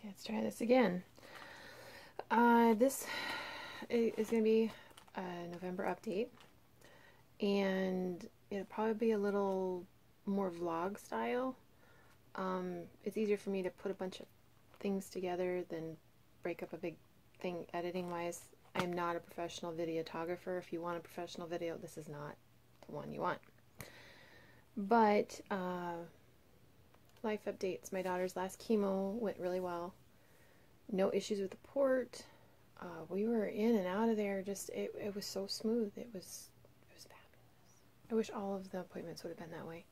Okay, let's try this again. This is going to be a November update, and it'll probably be a little more vlog style. It's easier for me to put a bunch of things together than break up a big thing editing wise. I am not a professional videographer. If you want a professional video, this is not the one you want. But life updates. My daughter's last chemo went really well. No issues with the port. We were in and out of there. Just it was so smooth. It was fabulous. I wish all of the appointments would have been that way.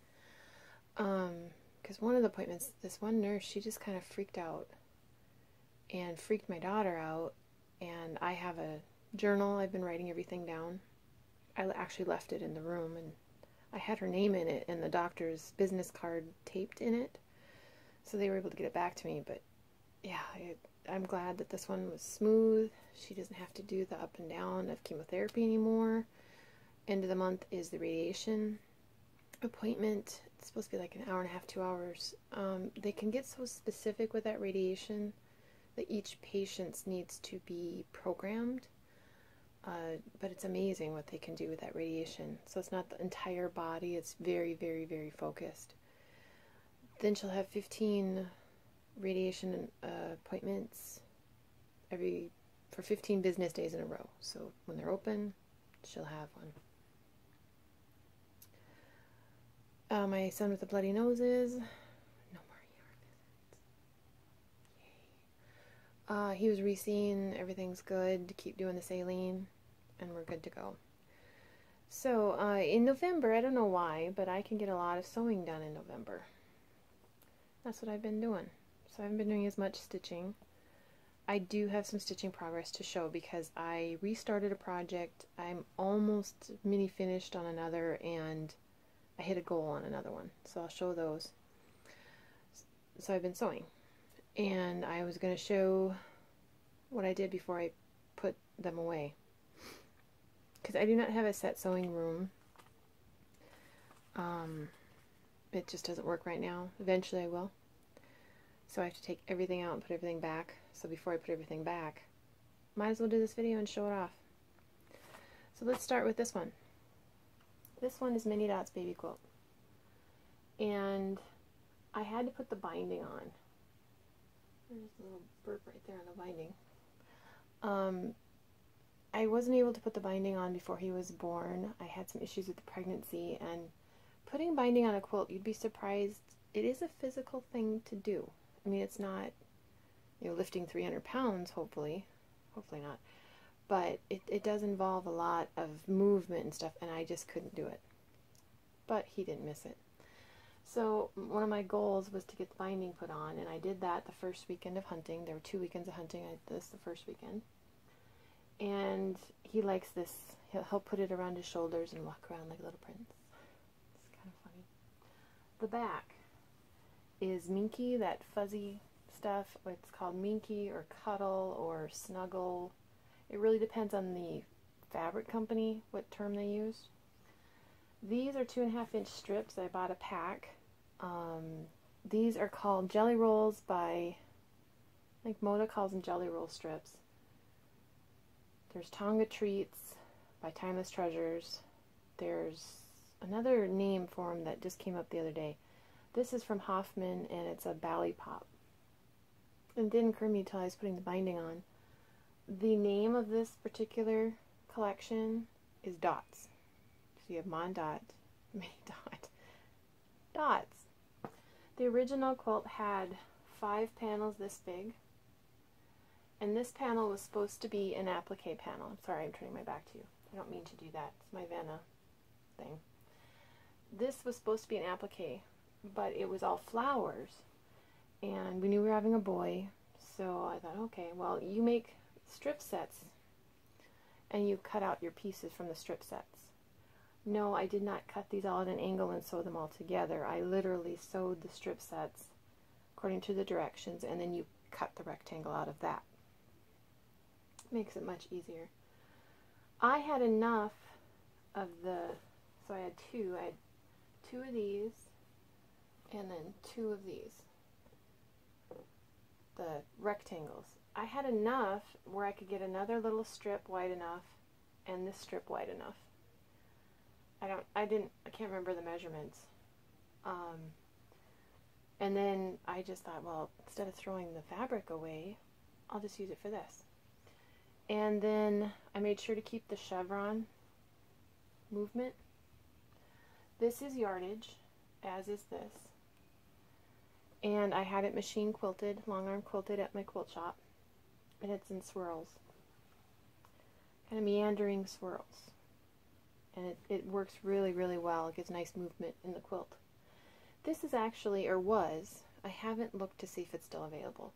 Because one of the appointments, this one nurse, she just kind of freaked out and freaked my daughter out. And I have a journal. I've been writing everything down. I actually left it in the room, and I had her name in it and the doctor's business card taped in it, so they were able to get it back to me. But yeah, I'm glad that this one was smooth. She doesn't have to do the up and down of chemotherapy anymore. End of the month is the radiation appointment. It's supposed to be like an hour and a half, 2 hours. They can get so specific with that radiation that each patient needs to be programmed. But it's amazing what they can do with that radiation. So it's not the entire body. It's very, very, very focused. Then she'll have 15 radiation appointments for 15 business days in a row. So when they're open, she'll have one. My son with the bloody noses. No more ER visits. Yay. He was re-seen. Everything's good. Keep doing the saline, and we're good to go. So in November, I don't know why, but I can get a lot of sewing done in November. That's what I've been doing. So I haven't been doing as much stitching. I do have some stitching progress to show because I restarted a project. I'm almost mini finished on another, and I hit a goal on another one. So I'll show those. So I've been sewing, and I was going to show what I did before I put them away, because I do not have a set sewing room. It just doesn't work right now. Eventually I will. So I have to take everything out and put everything back. So before I put everything back, might as well do this video and show it off. So let's start with this one. This one is Mini Dot's baby quilt. And I had to put the binding on. There's a little burp right there on the binding. I wasn't able to put the binding on before he was born. I had some issues with the pregnancy, and putting binding on a quilt, you'd be surprised, it is a physical thing to do. I mean, it's not, lifting 300 pounds, hopefully not, but it does involve a lot of movement and stuff, and I just couldn't do it. But he didn't miss it. So one of my goals was to get the binding put on, and I did that the first weekend of hunting. There were 2 weekends of hunting. I did this the first weekend. And he likes this. He'll put it around his shoulders and walk around like a little prince. It's kind of funny. The back is Minky, that fuzzy stuff. It's called Minky or Cuddle or Snuggle. It really depends on the fabric company, what term they use. These are 2.5-inch strips. I bought a pack. These are called Jelly Rolls by, I think Moda calls them Jelly Roll strips. There's Tonga Treats by Timeless Treasures. There's another name for them that just came up the other day. This is from Hoffman, and it's a Bally Pop. It didn't occur to me until I was putting the binding on. The name of this particular collection is Dots. So you have mondot, mini dot, dots. The original quilt had 5 panels this big, and this panel was supposed to be an applique panel. I'm sorry, I'm turning my back to you. I don't mean to do that. It's my Vanna thing. This was supposed to be an applique, but it was all flowers, and we knew we were having a boy, so I thought, okay, well, you make strip sets, and you cut out your pieces from the strip sets. No, I did not cut these all at an angle and sew them all together. I literally sewed the strip sets according to the directions, and then you cut the rectangle out of that. Makes it much easier. I had enough of so I had 2. I had 2 of these, and then 2 of these. the rectangles. I had enough where I could get another little strip wide enough and this strip wide enough. I can't remember the measurements. And then I just thought, well, instead of throwing the fabric away, I'll just use it for this. And then I made sure to keep the chevron movement. This is yardage, as is this. And I had it machine quilted, long arm quilted at my quilt shop. And it's in swirls. Kind of meandering swirls. And it works really, really well. It gives nice movement in the quilt. This is actually, or was, I haven't looked to see if it's still available.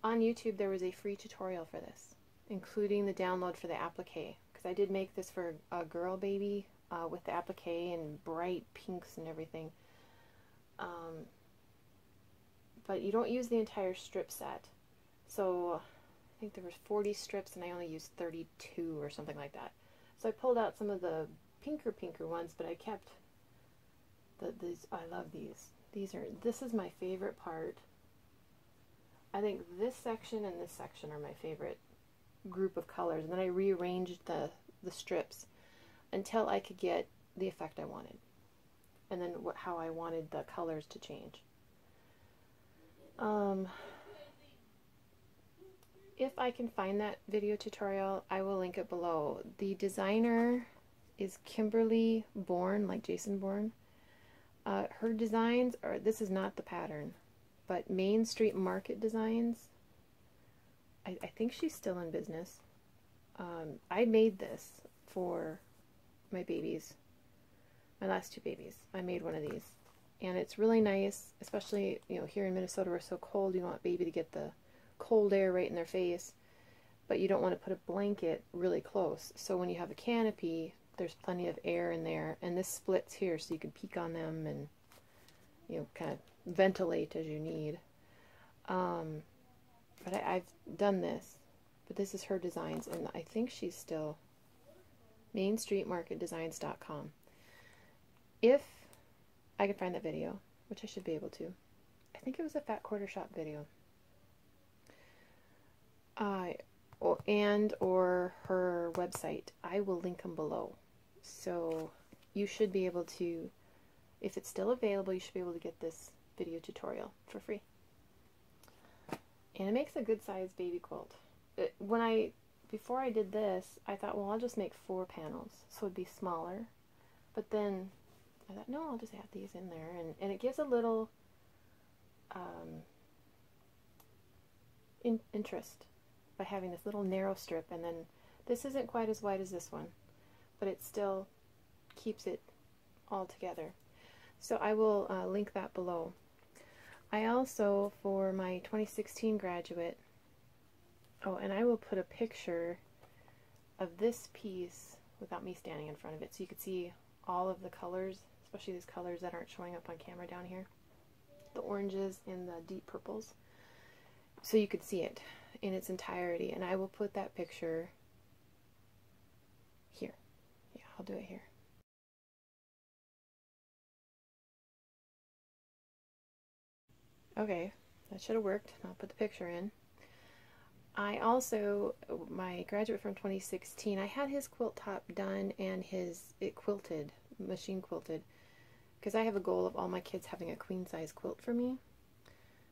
On YouTube there was a free tutorial for this, including the download for the applique. Because I did make this for a girl baby with the applique and bright pinks and everything. But you don't use the entire strip set. So I think there was 40 strips and I only used 32 or something like that. So I pulled out some of the pinker ones, but I kept these. I love these. This is my favorite part. I think this section and this section are my favorite group of colors. And then I rearranged the strips until I could get the effect I wanted. And then how I wanted the colors to change. If I can find that video tutorial, I will link it below. The designer is Kimberly Bourne, like Jason Bourne. Her designs are, this is not the pattern, but Main Street Market Designs. I think she's still in business. I made this for my babies, my last two babies. I made one of these. And it's really nice, especially, you know, here in Minnesota we're so cold, you want baby to get the cold air right in their face, but you don't want to put a blanket really close. So when you have a canopy, there's plenty of air in there, and this splits here so you can peek on them and, you know, kind of ventilate as you need. But I've done this, but this is her designs, and I think she's still mainstreetmarketdesigns.com. If I can find that video, which I should be able to. I think it was a Fat Quarter Shop video. Or her website. I will link them below. So you should be able to, if it's still available, you should be able to get this video tutorial for free. And it makes a good sized baby quilt. Before I did this, I thought, well, I'll just make 4 panels, so it'd be smaller. But then I thought, no, I'll just add these in there, and it gives a little interest by having this little narrow strip, and then this isn't quite as wide as this one, but it still keeps it all together. So I will link that below. I also, for my 2016 graduate, and I will put a picture of this piece without me standing in front of it, so you could see all of the colors, especially these colors that aren't showing up on camera down here, the oranges and the deep purples, so you could see it in its entirety. And I will put that picture here. Yeah, I'll do it here. Okay, that should have worked. I'll put the picture in. I also, my graduate from 2016, I had his quilt top done and it quilted, machine quilted, because I have a goal of all my kids having a queen size quilt for me,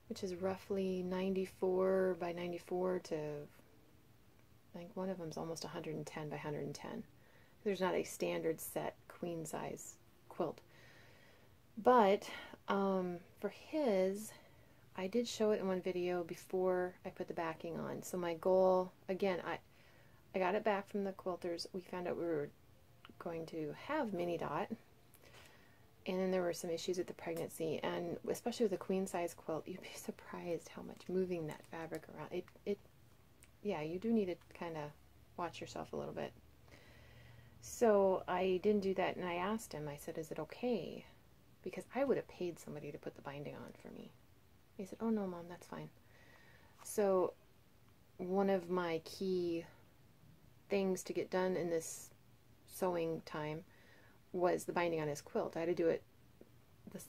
which is roughly 94 by 94 to, I think one of them is almost 110 by 110. There's not a standard set queen size quilt. But for his, I did show it in one video before I put the backing on. So my goal, again, I got it back from the quilters. We found out we were going to have mini dot, and then there were some issues with the pregnancy, and especially with a queen size quilt, you'd be surprised how much moving that fabric around. Yeah, you do need to kind of watch yourself a little bit. So I didn't do that, and I asked him, I said, is it okay? Because I would have paid somebody to put the binding on for me. He said, oh no, Mom, that's fine. So one of my key things to get done in this sewing time was the binding on his quilt. I had to do it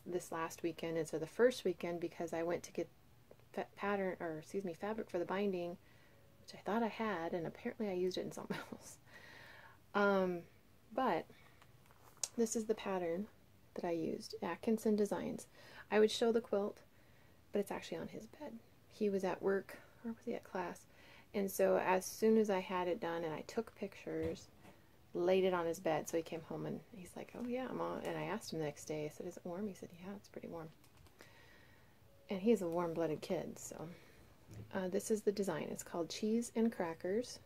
this last weekend instead of the first weekend because I went to get pattern, or excuse me, fabric for the binding, which I thought I had, and apparently I used it in something else. But this is the pattern that I used, Atkinson Designs. I would show the quilt, but it's actually on his bed. He was at work, or was he at class? And so as soon as I had it done and I took pictures, laid it on his bed, so he came home and he's like, oh yeah, I'm on. And I asked him the next day, I said, is it warm? He said, yeah, it's pretty warm. And he's a warm-blooded kid, so this is the design. It's called Cheese and Crackers,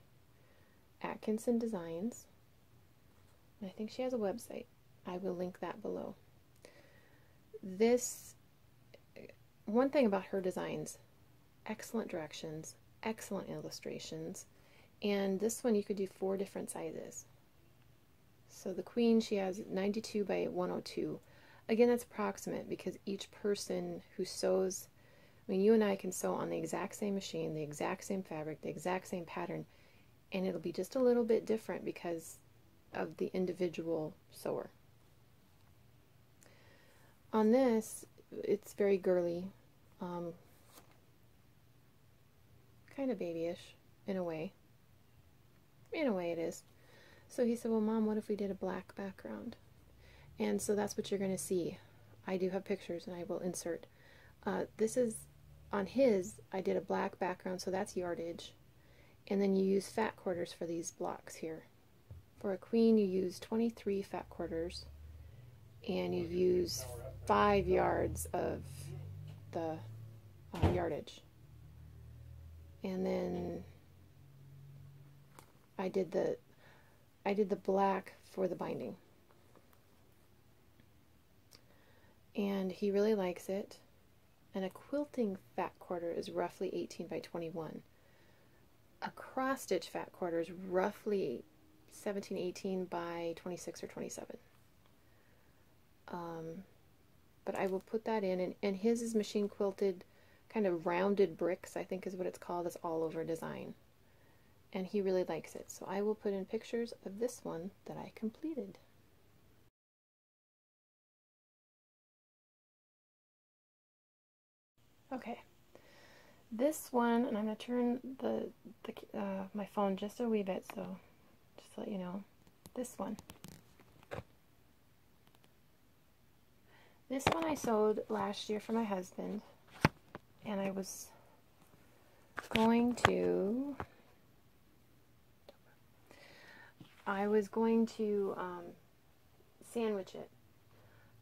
Atkinson Designs. And I think she has a website. I will link that below. This, one thing about her designs, excellent directions, excellent illustrations, and this one you could do 4 different sizes. So the queen, she has 92 by 102. Again, that's approximate because each person who sews, I mean, you and I can sew on the exact same machine, the exact same fabric, the exact same pattern, and it'll be just a little bit different because of the individual sewer. On this, it's very girly, kind of babyish in a way. In a way it is. So he said, well, Mom, what if we did a black background? And so that's what you're going to see. I do have pictures and I will insert. This is, on his, I did a black background, so that's yardage. And then you use fat quarters for these blocks here. For a queen, you use 23 fat quarters, and you use 5 yards of the yardage. And then I did the black for the binding. And he really likes it. And a quilting fat quarter is roughly 18 by 21. A cross stitch fat quarter is roughly 17, 18 by 26 or 27. But I will put that in, and his is machine quilted, kind of rounded bricks, I think is what it's called. It's all over design. And he really likes it. So I will put in pictures of this one that I completed. Okay, this one, and I'm going to turn my phone just a wee bit, so just to let you know, this one. This one I sewed last year for my husband, and I was going to sandwich it.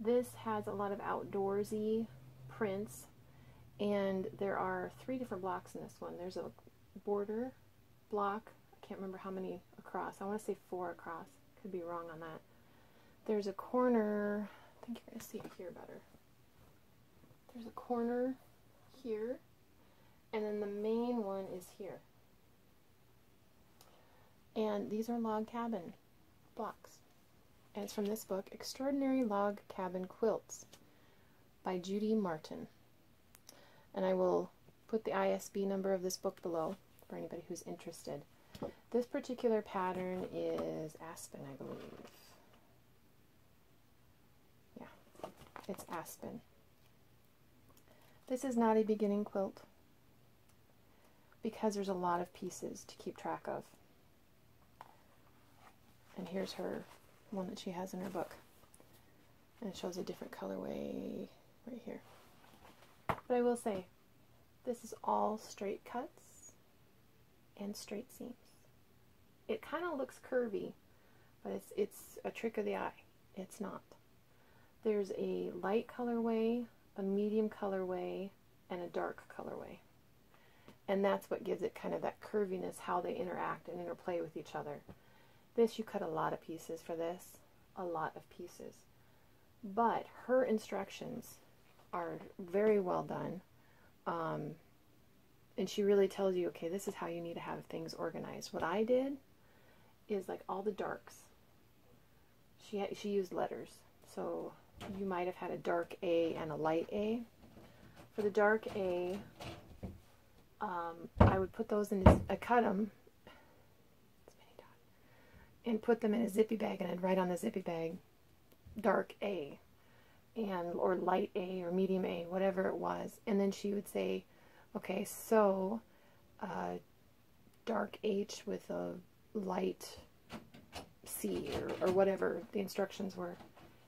This has a lot of outdoorsy prints. And there are 3 different blocks in this one. There's a border block. I can't remember how many across. I want to say 4 across. Could be wrong on that. There's a corner. I think you're going to see it here better. There's a corner here. And then the main one is here. And these are log cabin blocks. And it's from this book, Extraordinary Log Cabin Quilts by Judy Martin. And I will put the ISB number of this book below for anybody who's interested. This particular pattern is Aspen, I believe. Yeah, it's Aspen. This is not a beginning quilt because there's a lot of pieces to keep track of. And here's her one that she has in her book. And it shows a different colorway right here. But I will say, this is all straight cuts and straight seams. It kind of looks curvy, but it's a trick of the eye. It's not. There's a light colorway, a medium colorway, and a dark colorway. And that's what gives it kind of that curviness, how they interact and interplay with each other. This, you cut a lot of pieces for this. A lot of pieces. But her instructions are very well done, and she really tells you, okay, this is how you need to have things organized. What I did is like all the darks. She used letters, so you might have had a dark A and a light A. For the dark A, I would put those in. I cut them and put them in a zippy bag, and I'd write on the zippy bag, dark A. Or light A or medium A, whatever it was. And then she would say, Okay, so dark H with a light C or whatever the instructions were.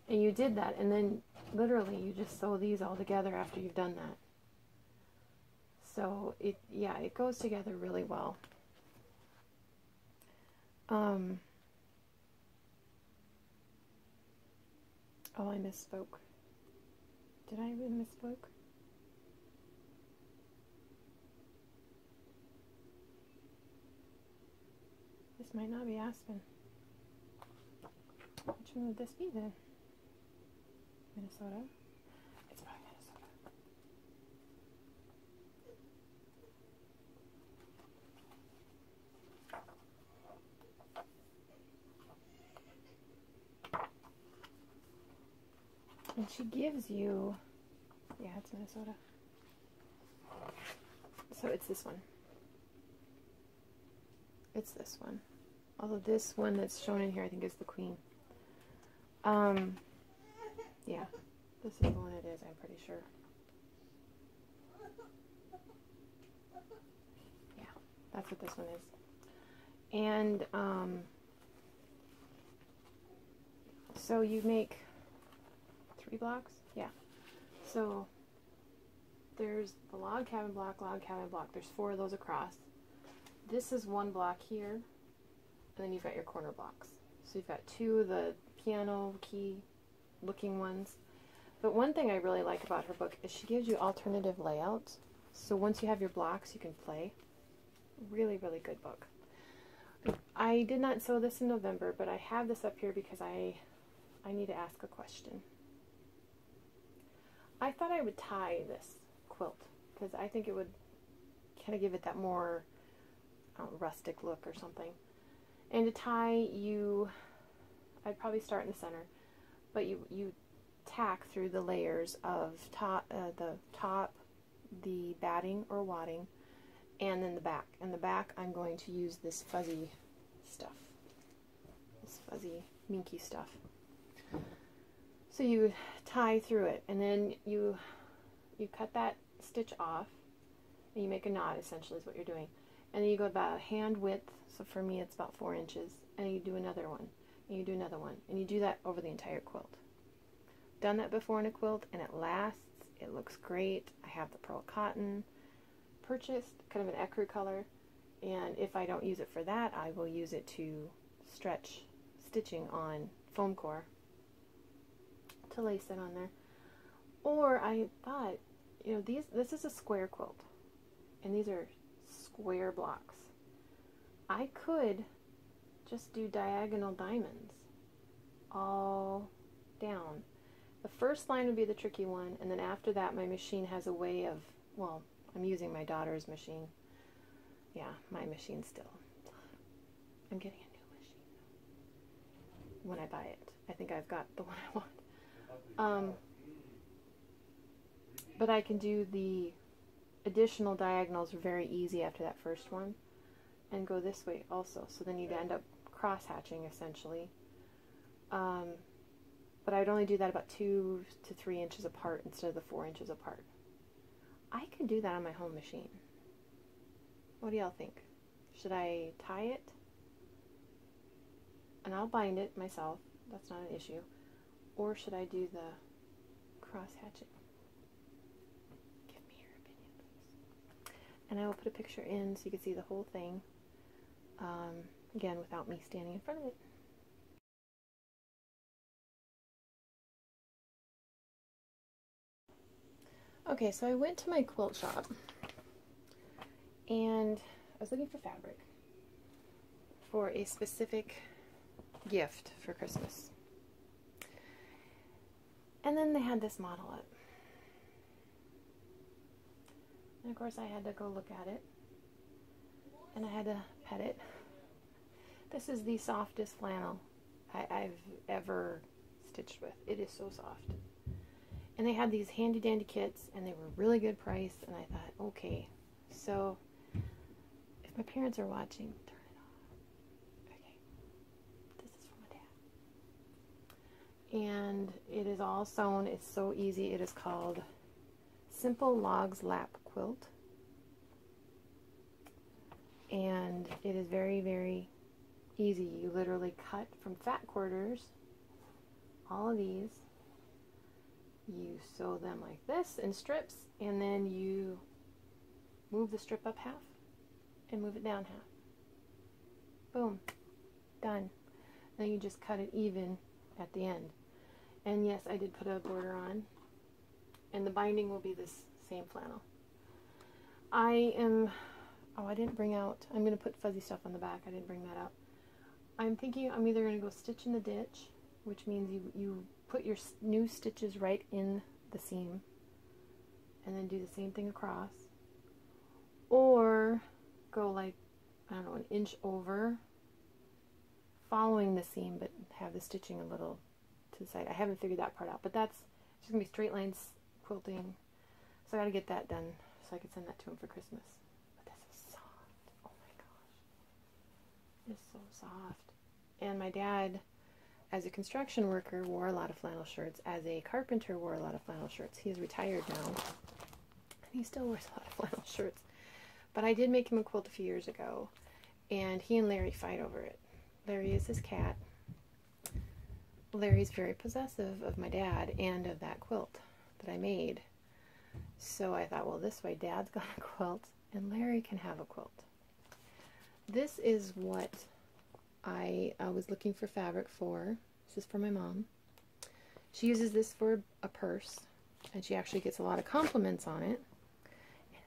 And you did that, and then literally you just sew these all together after you've done that. So it goes together really well. Oh, I misspoke. Did I really misspoke? This might not be aspen. Which one would this be then? Minnesota? It's probably Minnesota. And she gives you, yeah, it's Minnesota. So it's this one. It's this one. Although this one that's shown in here I think is the queen. Yeah, this is the one it is, I'm pretty sure. Yeah, that's what this one is. And, so you make 3 blocks? Yeah. So, there's the log cabin block, log cabin block. There's 4 of those across. This is 1 block here, and then you've got your corner blocks. So you've got 2 of the piano key looking ones. But one thing I really like about her book is she gives you alternative layouts. So once you have your blocks, you can play. Really, really good book. I did not sew this in November, but I have this up here because I need to ask a question. I thought I would tie this quilt because I think it would kind of give it that more rustic look or something. And to tie, I'd probably start in the center, but you tack through the layers of the top, the batting or wadding, and then the back. And the back, I'm going to use this fuzzy stuff, this fuzzy minky stuff. So you tie through it, and then you cut that stitch off, and you make a knot, essentially is what you're doing. And then you go about hand width, so for me it's about 4 inches, and you do another one, and you do another one, and you do that over the entire quilt. Done that before in a quilt, and it lasts, it looks great. I have the pearl cotton purchased, kind of an ecru color, and if I don't use it for that, I will use it to stretch stitching on foam core to lace it on there. Or I thought, you know, this is a square quilt, and these are square blocks. I could just do diagonal diamonds all down. The first line would be the tricky one, and then after that my machine has a way of, well, I'm using my daughter's machine. Yeah, my machine still. I'm getting a new machine when I buy it. I think I've got the one I want. But I can do the additional diagonals very easy after that first one, and go this way also. So then you'd end up cross-hatching essentially. But I would only do that about 2 to 3 inches apart instead of the 4 inches apart. I could do that on my home machine. What do y'all think? Should I tie it? And I'll bind it myself. That's not an issue. Or should I do the cross-hatching? Give me your opinion, please. And I will put a picture in so you can see the whole thing. Again, without me standing in front of it. Okay, so I went to my quilt shop and I was looking for fabric for a specific gift for Christmas. And then they had this model up. And of course I had to go look at it. And I had to pet it. This is the softest flannel I've ever stitched with. It is so soft. And they had these handy dandy kits, and they were really good price, and I thought, okay, so if my parents are watching, turn it off. Okay, this is from my dad. And it is all sewn. It's so easy. It is called Simple Logs Lap Quilt. and it is very, very easy. You literally cut from fat quarters all of these, you sew them like this in strips, and then you move the strip up half and move it down half. Boom, done. Then you just cut it even at the end. And yes, I did put a border on, and the binding will be this same flannel. I didn't bring out, I'm going to put fuzzy stuff on the back. I didn't bring that up. I'm thinking I'm either going to go stitch in the ditch, which means you put your new stitches right in the seam and then do the same thing across, or go like, I don't know, an inch over following the seam but have the stitching a little to the side. I haven't figured that part out, but that's just going to be straight lines quilting, so I got to get that done so I can send that to him for Christmas. But this is soft. Oh my gosh. It's so soft. And my dad, as a construction worker, wore a lot of flannel shirts. As a carpenter, wore a lot of flannel shirts. He is retired now, and he still wears a lot of flannel shirts. But I did make him a quilt a few years ago, and he and Larry fight over it. Larry is his cat. Larry's very possessive of my dad and of that quilt that I made. So I thought, well, this way Dad's got a quilt and Larry can have a quilt. This is what I was looking for fabric for. This is for my mom. She uses this for a purse, and she actually gets a lot of compliments on it. And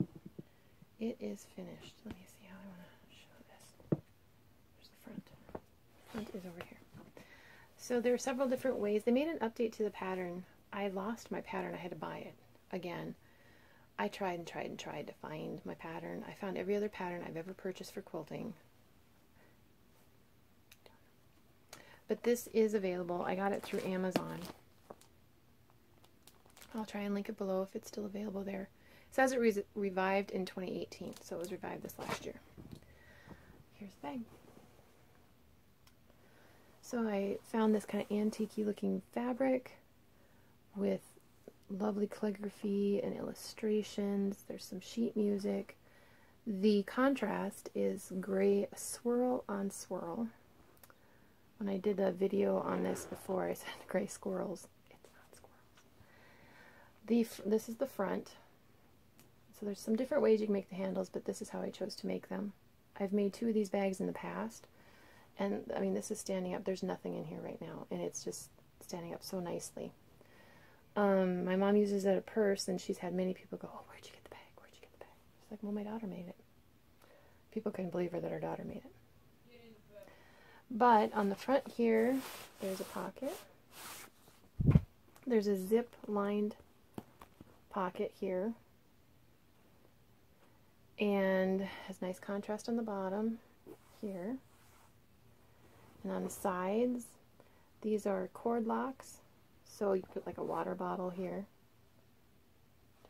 it's finished. It is finished. Let me see how I want to show this. There's the front. The front is over here. So there are several different ways. They made an update to the pattern. I lost my pattern. I had to buy it again. I tried and tried and tried to find my pattern. I found every other pattern I've ever purchased for quilting. But this is available. I got it through Amazon. I'll try and link it below if it's still available there. It says it revived in 2018, so it was revived this last year. Here's the bag. So I found this kind of antique-y looking fabric with lovely calligraphy and illustrations. There's some sheet music. The contrast is gray swirl on swirl. When I did a video on this before, I said gray squirrels. It's not squirrels. This is the front. So there's some different ways you can make the handles, but this is how I chose to make them. I've made 2 of these bags in the past, and I mean, this is standing up. There's nothing in here right now, and it's just standing up so nicely. My mom uses it as a purse, and she's had many people go, "Oh, where'd you get the bag? Where'd you get the bag?" She's like, "Well, my daughter made it." People couldn't believe her that her daughter made it. But on the front here, there's a pocket. There's a zip-lined pocket here. And has nice contrast on the bottom here. And on the sides, these are cord locks. So you put like a water bottle here.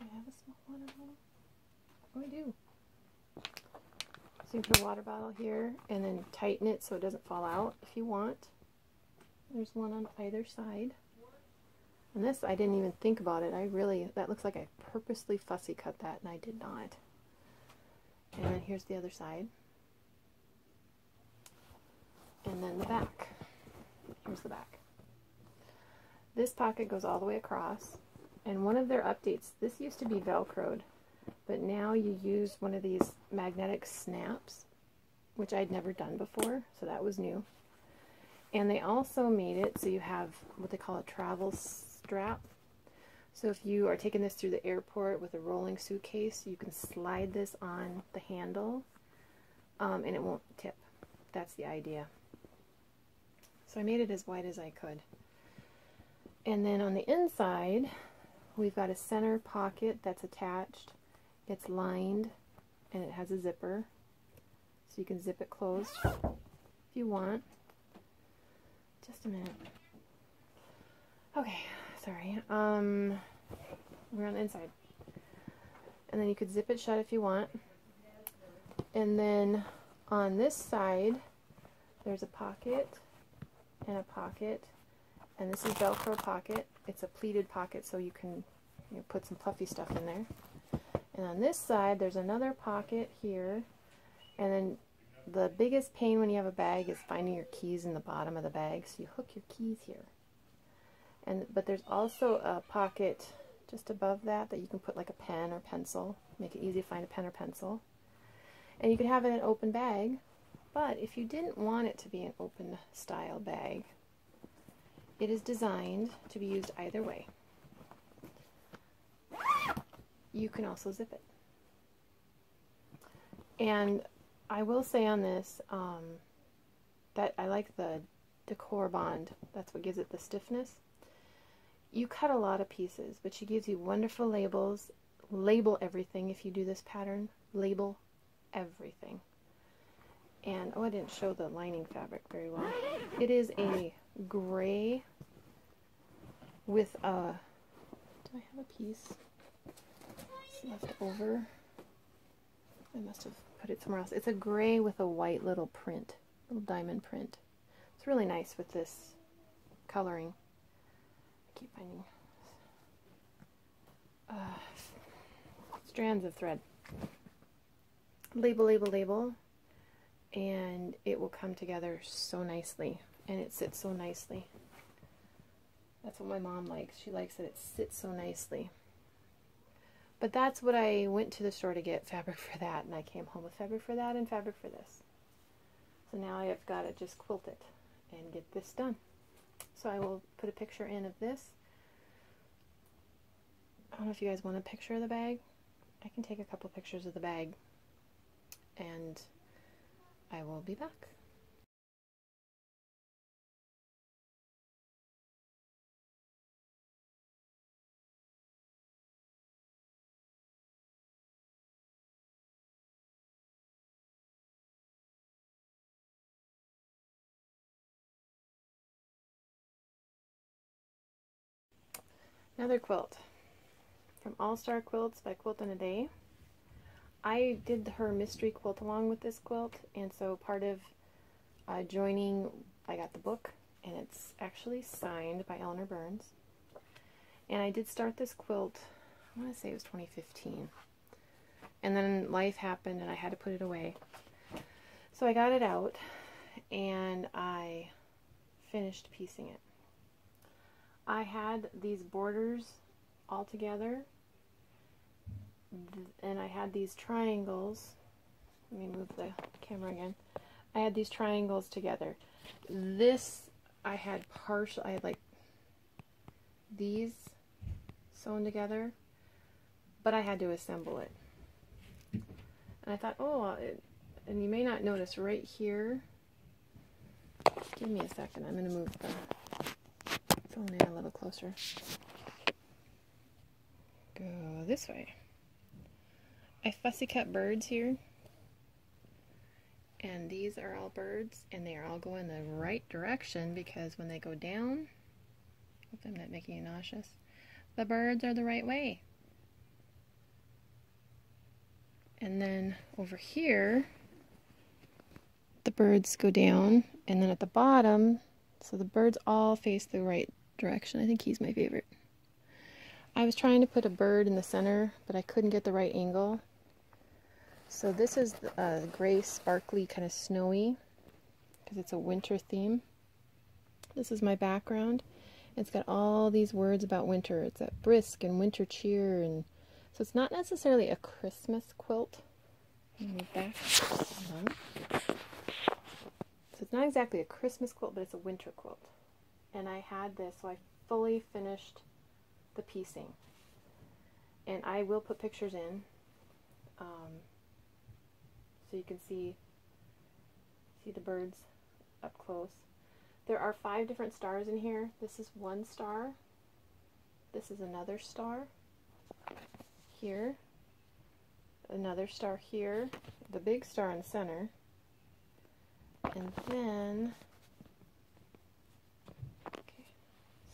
Do I have a small water bottle? Oh, I do. So you put a water bottle here and then tighten it so it doesn't fall out if you want. There's one on either side. And this, I didn't even think about it. That looks like I purposely fussy cut that, and I did not. And then here's the other side. And then the back. Here's the back. This pocket goes all the way across. And one of their updates, this used to be Velcroed, but now you use one of these magnetic snaps, which I'd never done before, so that was new. And they also made it so you have what they call a travel strap. So if you are taking this through the airport with a rolling suitcase, you can slide this on the handle, and it won't tip. That's the idea. So I made it as wide as I could. And then on the inside, we've got a center pocket that's attached. It's lined, and it has a zipper, so you can zip it closed if you want. Just a minute. Okay, sorry. We're on the inside. And then you could zip it shut if you want. And then on this side, there's a pocket and a pocket. And this is Velcro pocket. It's a pleated pocket, so you can put some puffy stuff in there. And And on this side, there's another pocket here. And then the biggest pain when you have a bag is finding your keys in the bottom of the bag. So you hook your keys here. But there's also a pocket just above that you can put like a pen or pencil. Make it easy to find a pen or pencil. And you can have it in an open bag. But if you didn't want it to be an open style bag, it is designed to be used either way. You can also zip it. And I will say on this that I like the decor bond. That's what gives it the stiffness. You cut a lot of pieces, but she gives you wonderful labels. Label everything if you do this pattern. Label everything. And, oh, I didn't show the lining fabric very well. It is a gray with a, do I have a piece left over? I must have put it somewhere else. It's a gray with a white little print, little diamond print. It's really nice with this coloring. I keep finding strands of thread. Label, label, label. And it will come together so nicely, and it sits so nicely. That's what my mom likes. She likes that it sits so nicely. But that's what I went to the store to get fabric for that, and I came home with fabric for that and fabric for this. So now I've got to just quilt it and get this done. So I will put a picture in of this. I don't know if you guys want a picture of the bag. I can take a couple pictures of the bag, and I will be back. Another quilt from All Star Quilts by Quilt in a Day. I did her mystery quilt along with this quilt, and so part of joining, I got the book, and it's actually signed by Eleanor Burns. And I did start this quilt, I want to say it was 2015. And then life happened and I had to put it away. So I got it out and I finished piecing it. I had these borders all together, and I had these triangles. Let me move the camera again. I had these triangles together. This, I had like these sewn together, but I had to assemble it. And I thought, oh, and you may not notice right here. Give me a second. I'm going to move the phone in a little closer. Go this way. I fussy cut birds here. And these are all birds, and they are all going the right direction because when they go down, hope I'm not making you nauseous, the birds are the right way. And then over here, the birds go down, and then at the bottom, so the birds all face the right direction. I think he's my favorite. I was trying to put a bird in the center, but I couldn't get the right angle. So this is a gray, sparkly, kind of snowy, because it's a winter theme. This is my background. It's got all these words about winter. It's that brisk and winter cheer, and so it's not necessarily a Christmas quilt. Move back. So it's not exactly a Christmas quilt, but it's a winter quilt. And I had this, so I fully finished the piecing. And I will put pictures in. So you can see the birds up close. There are 5 different stars in here. This is one star. This is another star. Here. Another star here. The big star in the center. And then, okay,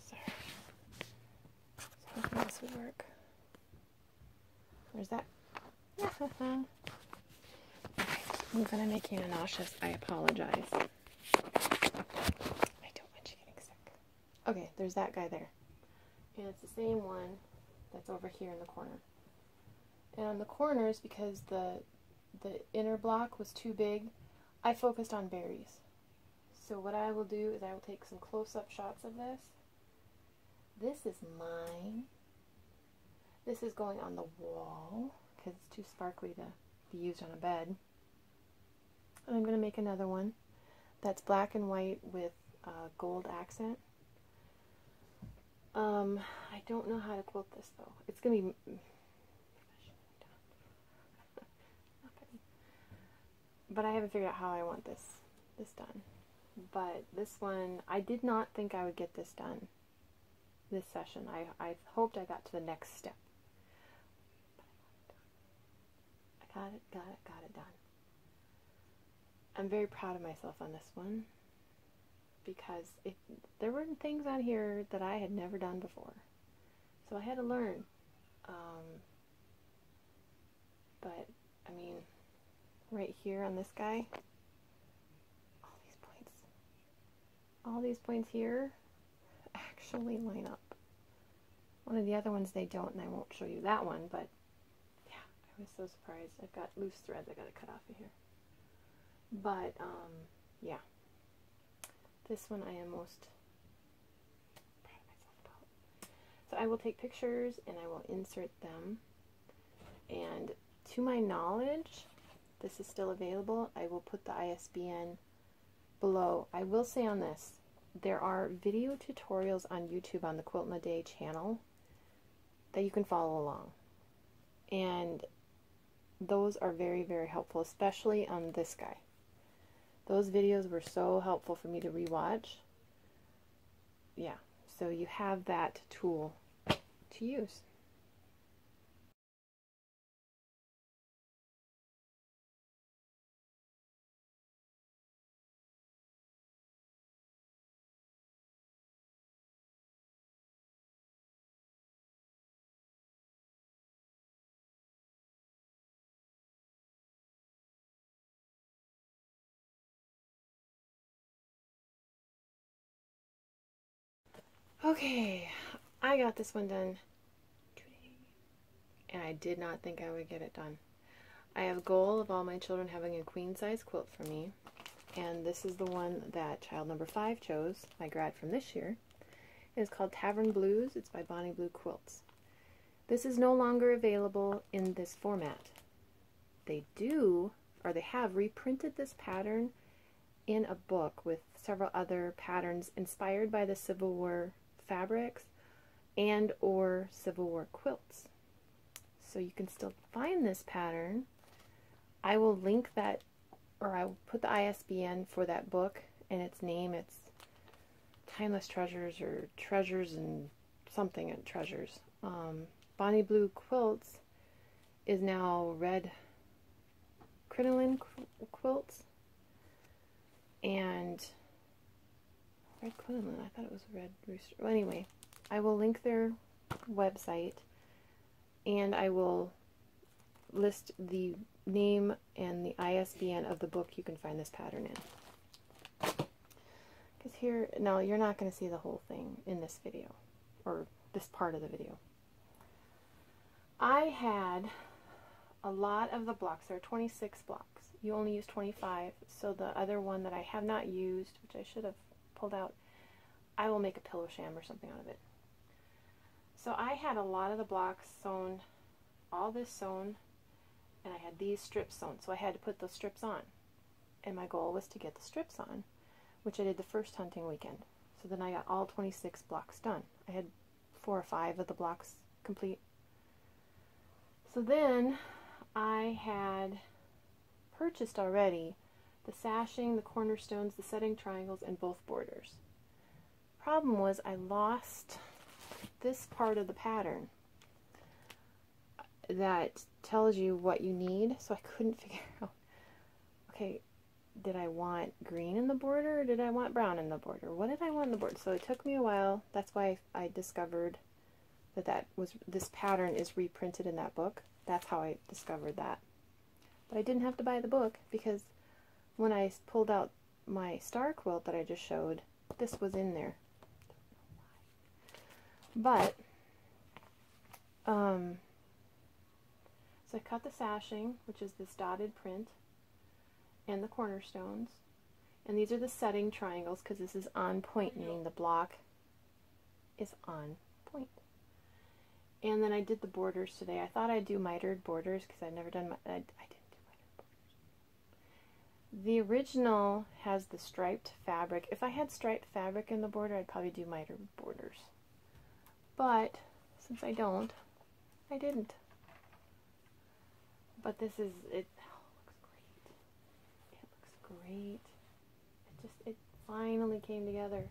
sorry. So hoping this would work. Where's that? When I'm making you nauseous, I apologize. I don't want you getting sick. Okay, there's that guy there. And it's the same one that's over here in the corner. And on the corners, because the inner block was too big, I focused on berries. So what I will do is I will take some close-up shots of this. This is mine. This is going on the wall because it's too sparkly to be used on a bed. And I'm going to make another one that's black and white with gold accent. I don't know how to quilt this though. It's going to be professionally done. But I haven't figured out how I want this done. But this one, I did not think I would get this done this session. I hoped I got to the next step. But I got it done. I'm very proud of myself on this one because there were things on here that I had never done before. So I had to learn. But, I mean, right here on this guy, all these points here actually line up. One of the other ones they don't, and I won't show you that one, but yeah, I was so surprised. I've got loose threads I gotta cut off of here. But, yeah. This one I am most proud of myself about. So I will take pictures and I will insert them. And to my knowledge, this is still available. I will put the ISBN below. I will say on this, there are video tutorials on YouTube on the Quilt in a Day channel that you can follow along. And those are very, very helpful, especially on this guy. Those videos were so helpful for me to rewatch. Yeah, so you have that tool to use. Okay, I got this one done today, and I did not think I would get it done. I have a goal of all my children having a queen size quilt for me, and this is the one that child number 5 chose, my grad from this year. It is called Tavern Blues. It's by Bonnie Blue Quilts. This is no longer available in this format. They have reprinted this pattern in a book with several other patterns inspired by the Civil War fabrics and or Civil War quilts. So you can still find this pattern. I will link that, or I will put the ISBN for that book and its name. It's Timeless Treasures or Treasures and something and Treasures. Bonnie Blue Quilts is now Red Crinoline Quilts. And Red Quilting, I thought it was Red Rooster. Well, anyway, I will link their website and I will list the name and the ISBN of the book you can find this pattern in. Because here, now you're not going to see the whole thing in this video, or this part of the video. I had a lot of the blocks. There are 26 blocks. You only use 25, so the other one that I have not used, which I should have pulled out, I will make a pillow sham or something out of it. So I had a lot of the blocks sewn, all this sewn, and I had these strips sewn, so I had to put those strips on. And my goal was to get the strips on, which I did the first hunting weekend. So then I got all 26 blocks done. I had 4 or 5 of the blocks complete. So then I had purchased already the sashing, the cornerstones, the setting triangles, and both borders. Problem was I lost this part of the pattern that tells you what you need, so I couldn't figure out, okay, did I want green in the border or did I want brown in the border? What did I want in the border? So it took me a while. That's why I discovered that this pattern is reprinted in that book. That's how I discovered that. But I didn't have to buy the book because when I pulled out my star quilt that I just showed, this was in there. But, So I cut the sashing, which is this dotted print, and the cornerstones. And these are the setting triangles because this is on point, meaning the block is on point. And then I did the borders today. I thought I'd do mitered borders because I've never done, I didn't do mitered borders. The original has the striped fabric. If I had striped fabric in the border, I'd probably do mitered borders. But since I don't, I didn't. But this is, it looks great. It looks great. It finally came together.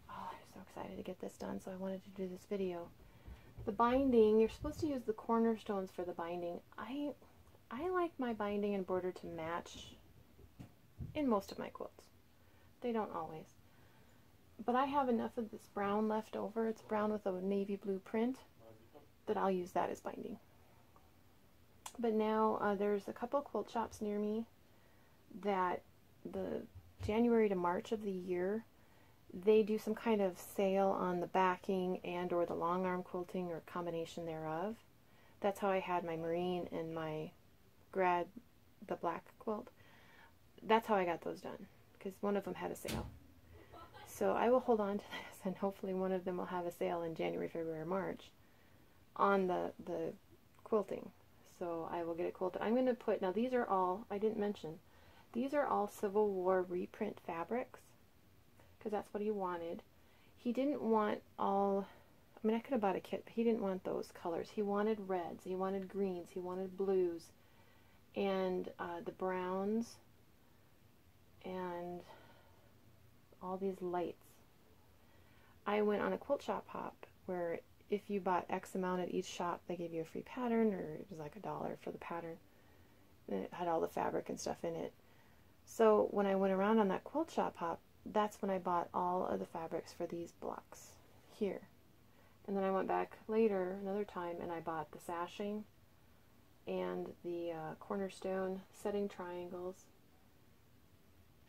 Oh, I'm so excited to get this done, so I wanted to do this video. The binding, you're supposed to use the cornerstones for the binding. I like my binding and border to match in most of my quilts. They don't always. But I have enough of this brown left over. It's brown with a navy blue print that I'll use that as binding. But now there's a couple quilt shops near me that the January to March of the year, they do some kind of sale on the backing and or the long arm quilting or combination thereof. That's how I had my marine and my the black quilt. That's how I got those done, because one of them had a sale. So I will hold on to this, and hopefully one of them will have a sale in January, February, or March on the quilting. So I will get it quilted. I'm going to put, now these are all, I didn't mention, these are all Civil War reprint fabrics, because that's what he wanted. He didn't want all, I mean, I could have bought a kit, but he didn't want those colors. He wanted reds, he wanted greens, he wanted blues, and the browns, and all these lights. I went on a quilt shop hop where if you bought X amount at each shop, they gave you a free pattern, or it was like $1 for the pattern. And it had all the fabric and stuff in it. So when I went around on that quilt shop hop, that's when I bought all of the fabrics for these blocks here. And then I went back later, another time, and I bought the sashing and the cornerstone setting triangles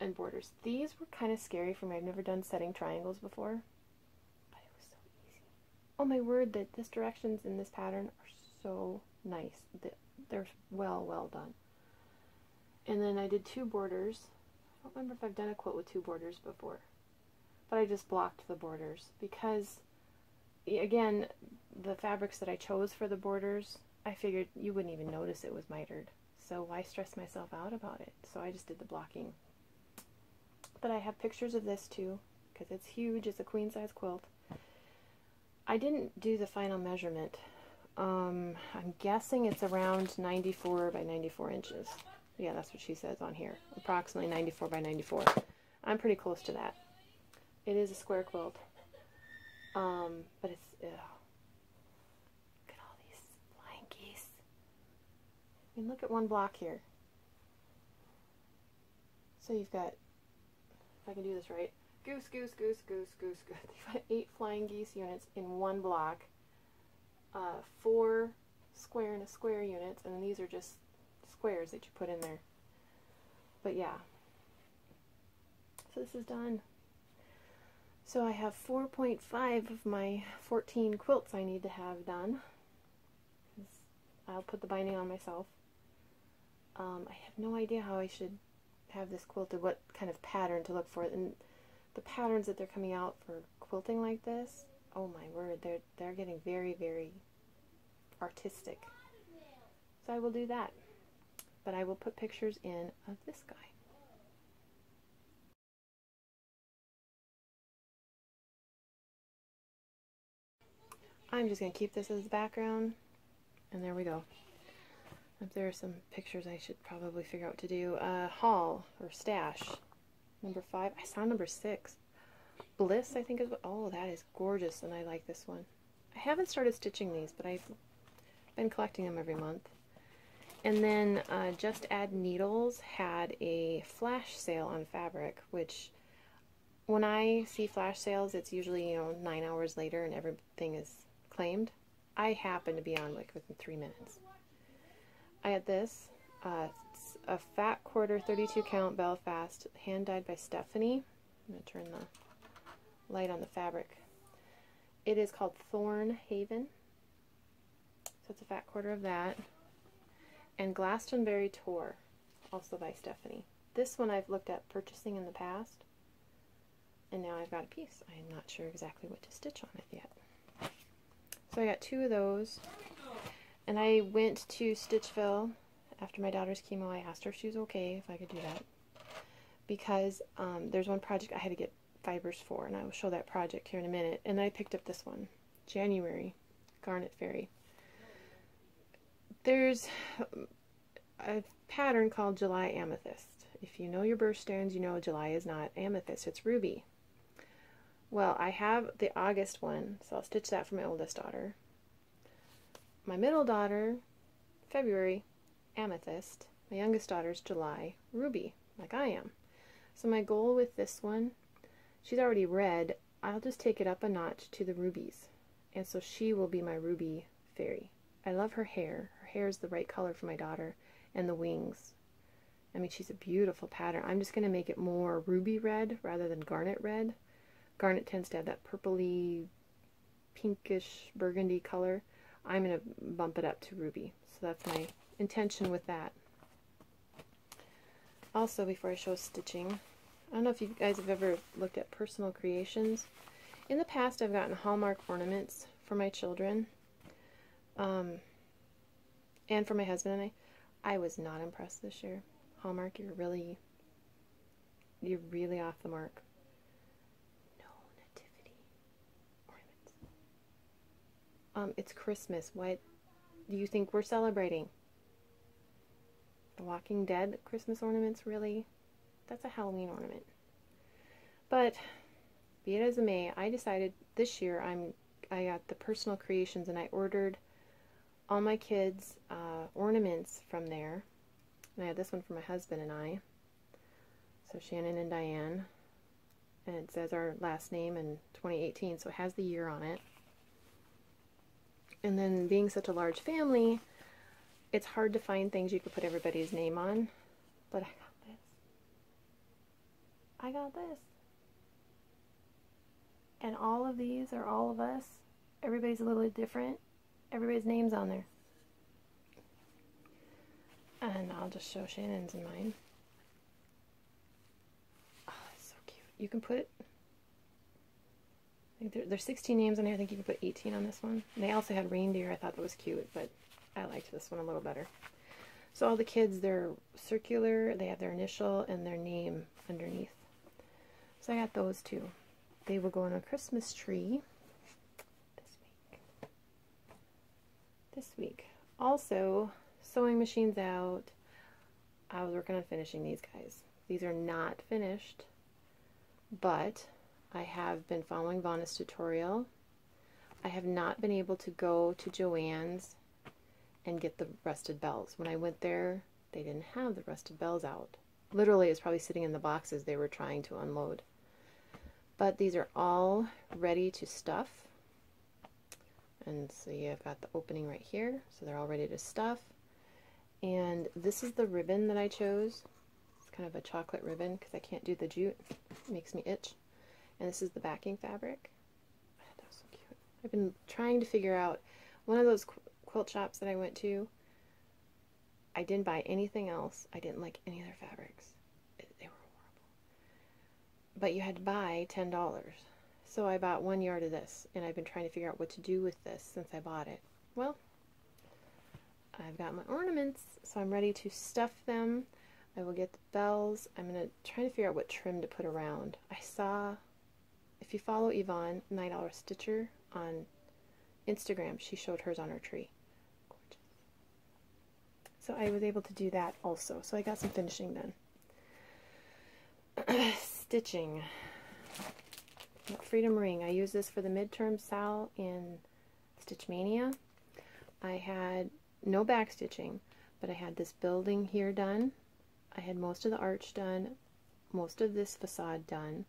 and borders. These were kind of scary for me. I've never done setting triangles before, but it was so easy. Oh my word, that this directions in this pattern are so nice. They're well done. And then I did 2 borders. I don't remember if I've done a quilt with 2 borders before, but I just blocked the borders because, again, the fabrics that I chose for the borders, I figured you wouldn't even notice it was mitered. So why stress myself out about it? So I just did the blocking. But I have pictures of this too, because it's huge. It's a queen size quilt. I didn't do the final measurement. I'm guessing it's around 94 by 94 inches. Yeah, that's what she says on here. Approximately 94 by 94. I'm pretty close to that. It is a square quilt. But it's, ugh. Look at all these flying geese. I mean, look at one block here. So you've got, if I can do this right, goose, goose, goose, goose, goose, goose. You've got 8 flying geese units in one block. 4 square and a square units, and then these are just squares that you put in there. But yeah, so this is done. So I have 4.5 of my 14 quilts I need to have done. I'll put the binding on myself. I have no idea how I should have this quilted, what kind of pattern to look for, and the patterns that they're coming out for quilting like this, oh my word, they're getting very artistic. So I will do that. But I will put pictures in of this guy. I'm just going to keep this as the background, and there we go. If there are some pictures, I should probably figure out what to do. Haul, or stash, number 5. I saw number 6. Bliss, I think is what, oh, that is gorgeous, and I like this one. I haven't started stitching these, but I've been collecting them every month. And then Just Add Needles had a flash sale on fabric, which when I see flash sales, it's usually, you know, 9 hours later and everything is claimed. I happen to be on like within 3 minutes. I had this. It's a fat quarter 32 count Belfast, hand dyed by Stephanie. I'm going to turn the light on the fabric. It is called Thorn Haven. So it's a fat quarter of that. and Glastonbury Tour, also by Stephanie. This one I've looked at purchasing in the past, and now I've got a piece. I'm not sure exactly what to stitch on it yet. So I got 2 of those, and I went to Stitchville after my daughter's chemo. I asked her if she was okay, if I could do that, because there's one project I had to get fibers for, and I will show that project here in a minute. And I picked up this one, January Garnet Fairy. There's a pattern called July Amethyst. If you know your birthstones, you know July is not amethyst, it's ruby. Well, I have the August one, so I'll stitch that for my oldest daughter. My middle daughter, February, amethyst. My youngest daughter's July, ruby, like I am. So my goal with this one, she's already red, I'll just take it up a notch to the rubies. And so she will be my ruby fairy. I love her hair. Her hair is the right color for my daughter, and the wings. I mean, she's a beautiful pattern. I'm just going to make it more ruby red rather than garnet red. Garnet tends to have that purpley, pinkish, burgundy color. I'm going to bump it up to ruby. So that's my intention with that. Also, before I show stitching, I don't know if you guys have ever looked at personal creations. In the past, I've gotten Hallmark ornaments for my children, and for my husband and I. I was not impressed this year. Hallmark, you're really off the mark. No nativity ornaments. It's Christmas. What do you think we're celebrating? The Walking Dead Christmas ornaments, really? That's a Halloween ornament. But be it as it may, I decided this year I got the personal creations, and I ordered all my kids' ornaments from there. And I had this one for my husband and I. So Shannon and Diane. And it says our last name in 2018, so it has the year on it. And then being such a large family, it's hard to find things you could put everybody's name on. But I got this. I got this. And all of these are all of us. Everybody's a little different. Everybody's name's on there. And I'll just show Shannon's and mine. Oh, that's so cute. You can put, I think there's 16 names on here. I think you can put 18 on this one. And they also had reindeer. I thought that was cute, but I liked this one a little better. So all the kids, they're circular. They have their initial and their name underneath. So I got those two. They will go on a Christmas tree this week. Also, sewing machine's out. I was working on finishing these guys. These are not finished, but I have been following Vonna's tutorial. I have not been able to go to Joann's and get the rusted bells. When I went there, they didn't have the rusted bells out. Literally, it's probably sitting in the boxes they were trying to unload. But these are all ready to stuff. And so I've got the opening right here, so they're all ready to stuff. And this is the ribbon that I chose. It's kind of a chocolate ribbon because I can't do the jute. It makes me itch. And this is the backing fabric. That was so cute. I've been trying to figure out, one of those quilt shops that I went to, I didn't buy anything else. I didn't like any of their fabrics. They were horrible. But you had to buy $10. So I bought 1 yard of this, and I've been trying to figure out what to do with this since I bought it. Well, I've got my ornaments, so I'm ready to stuff them. I will get the bells. I'm going to try to figure out what trim to put around. I saw, if you follow Yvonne, Night Owl Stitcher, on Instagram, she showed hers on her tree. Gorgeous. So I was able to do that also. So I got some finishing done. Stitching. Freedom Ring. I use this for the midterm Sal in Stitch Mania. I had no back stitching, but I had this building here done. I had most of the arch done, most of this facade done.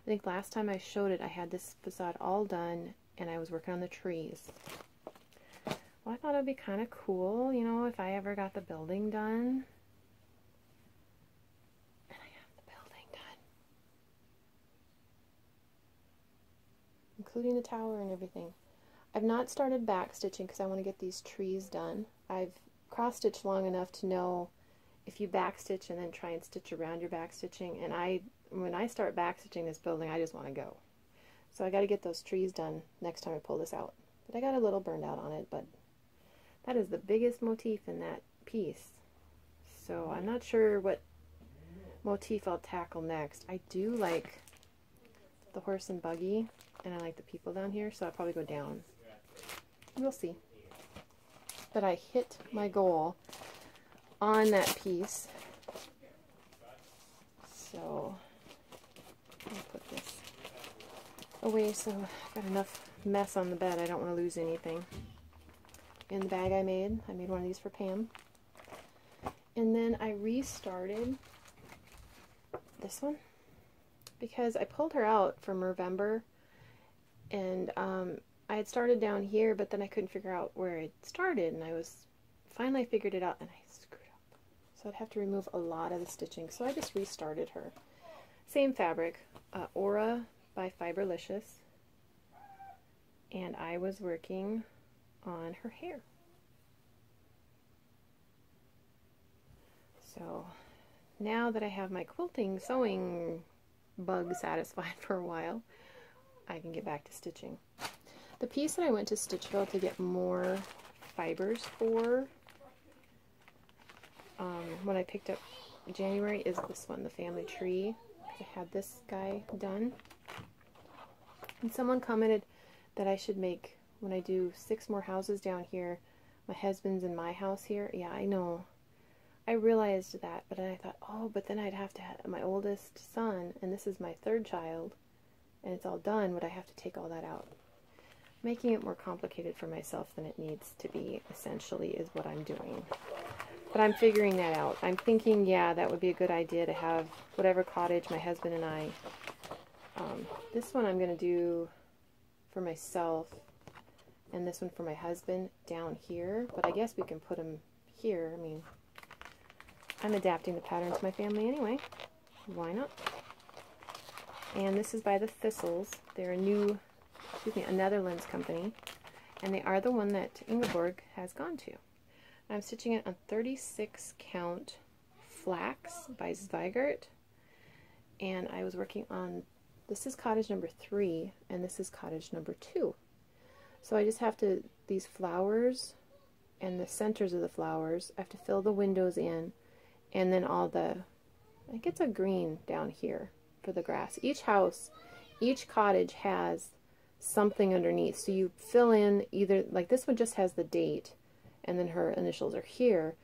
I think last time I showed it, I had this facade all done, and I was working on the trees. Well, I thought it would be kind of cool, you know, if I ever got the building done. And I got the building done. Including the tower and everything. I've not started back stitching because I want to get these trees done. I've cross stitch long enough to know if you back stitch and then try and stitch around your back stitching. And when I start back stitching this building, I just want to go. So I got to get those trees done next time I pull this out. But I got a little burned out on it, but that is the biggest motif in that piece. So I'm not sure what motif I'll tackle next. I do like the horse and buggy, and I like the people down here, so I'll probably go down. We'll see. But I hit my goal on that piece. So I'll put this away so I've got enough mess on the bed. I don't want to lose anything. In the bag I made one of these for Pam. And then I restarted this one because I pulled her out for November, and I had started down here, but then I couldn't figure out where it started, and I finally figured it out, and I screwed up. So I'd have to remove a lot of the stitching, so I just restarted her. Same fabric, Aura by Fiberlicious, and I was working on her hair. So now that I have my quilting sewing bug satisfied for a while, I can get back to stitching. The piece that I went to Stitchville to get more fibers for when I picked up January is this one, the family tree. I had this guy done. And someone commented that I should make, when I do 6 more houses down here, my husband's in my house here. Yeah, I know. I realized that, but then I thought, oh, but then I'd have to have my oldest son, and this is my 3rd child, and it's all done, would I have to take all that out? Making it more complicated for myself than it needs to be, essentially, is what I'm doing. But I'm figuring that out. I'm thinking, yeah, that would be a good idea to have whatever cottage my husband and I... this one I'm going to do for myself, and this one for my husband down here, but I guess we can put them here. I mean, I'm adapting the pattern to my family anyway. Why not? And this is by the Thistles. They're a Netherlands company, and they are the one that Ingeborg has gone to. I'm stitching it on 36 count Flax by Zweitgart, and I was working on, this is cottage number 3, and this is cottage number 2. So I just have to, these flowers and the centers of the flowers, I have to fill the windows in, and then all the, I think it's a green down here for the grass. Each house, each cottage has something underneath. So you fill in either, like this one just has the date, and then her initials are here,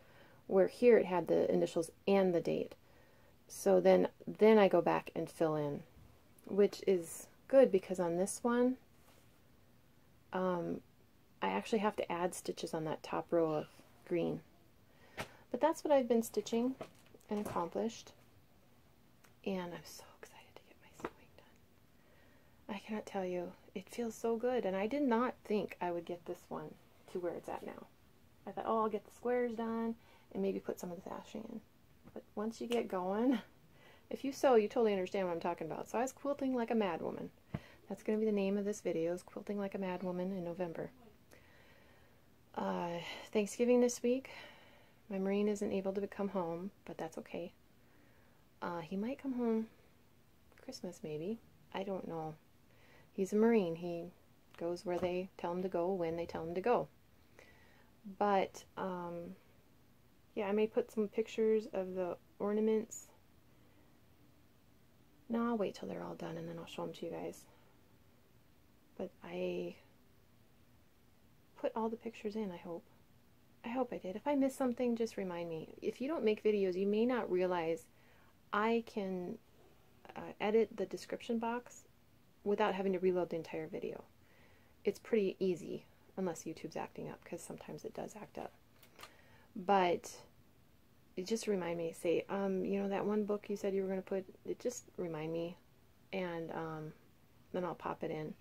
where here it had the initials and the date. So then I go back and fill in, which is good because on this one, I actually have to add stitches on that top row of green. But that's what I've been stitching and accomplished, and I'm so excited to get my sewing done. I cannot tell you, it feels so good, and I did not think I would get this one to where it's at now. I thought, oh, I'll get the squares done and maybe put some of the sashing in. But once you get going, if you sew, you totally understand what I'm talking about. So I was quilting like a mad woman. That's going to be the name of this video, is Quilting Like a Mad Woman in November. Thanksgiving this week. My Marine isn't able to come home, but that's okay. He might come home Christmas, maybe. I don't know. He's a Marine. He goes where they tell him to go, when they tell him to go. But, yeah, I may put some pictures of the ornaments. No, I'll wait till they're all done, and then I'll show them to you guys. But I put all the pictures in, I hope. I hope I did. If I missed something, just remind me. If you don't make videos, you may not realize I can edit the description box without having to reload the entire video. It's pretty easy, unless YouTube's acting up, because sometimes it does act up. But it just remind me, say, you know, that one book you said you were going to put, it just remind me, and then I'll pop it in.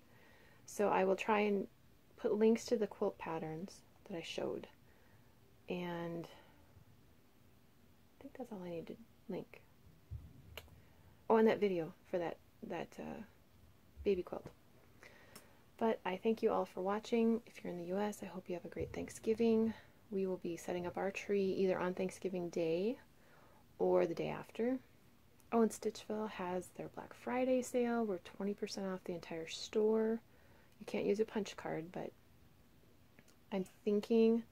So I will try and put links to the quilt patterns that I showed. And I think that's all I need to link. Oh, and that video for that baby quilt. But I thank you all for watching. If you're in the US, I hope you have a great Thanksgiving. we will be setting up our tree either on Thanksgiving Day or the day after. Oh, and Stitchville has their Black Friday sale. We're 20% off the entire store. You can't use a punch card, but I'm thinking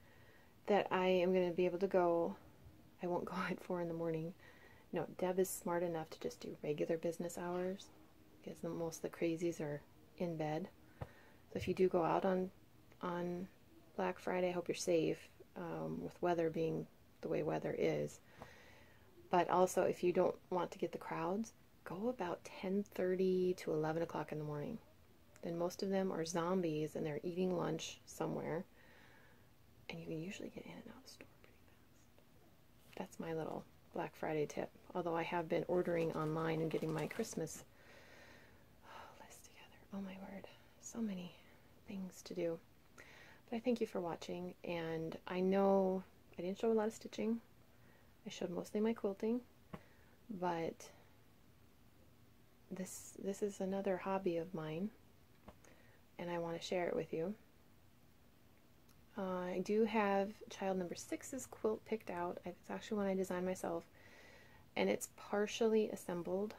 that I am going to be able to go. I won't go at 4 in the morning. No, Deb is smart enough to just do regular business hours because most of the crazies are in bed. So if you do go out on Black Friday, I hope you're safe, with weather being the way weather is. But also, if you don't want to get the crowds, go about 10:30 to 11 o'clock in the morning. Then most of them are zombies and they're eating lunch somewhere. And you can usually get in and out of the store pretty fast. That's my little Black Friday tip. Although I have been ordering online and getting my Christmas list together. Oh my word. So many things to do. But I thank you for watching. And I know I didn't show a lot of stitching. I showed mostly my quilting. But this is another hobby of mine. And I want to share it with you. I do have child number 6's quilt picked out. It's actually one I designed myself, and it's partially assembled.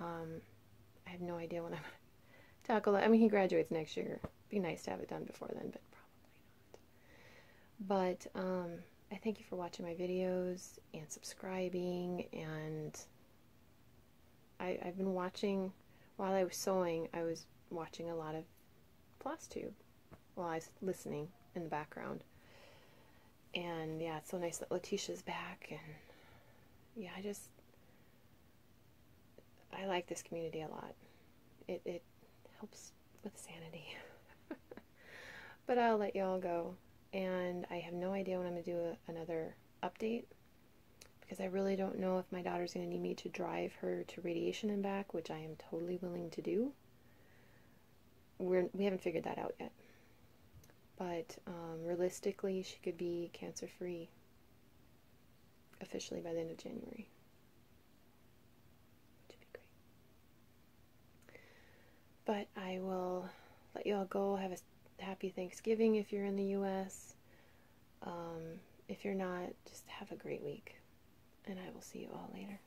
I have no idea when I'm going to tackle it. I mean, he graduates next year. It'd be nice to have it done before then, but probably not. But I thank you for watching my videos and subscribing, and I've been watching, while I was sewing, I was watching a lot of FlossTube while I was listening in the background. And yeah, it's so nice that Letitia's back, and yeah, I like this community a lot. It helps with sanity. But I'll let y'all go, and I have no idea when I'm going to do another update, because I really don't know if my daughter's going to need me to drive her to radiation and back, which I am totally willing to do. We haven't figured that out yet. But realistically, she could be cancer-free officially by the end of January, which would be great. But I will let you all go. Have a happy Thanksgiving if you're in the U.S. If you're not, just have a great week. And I will see you all later.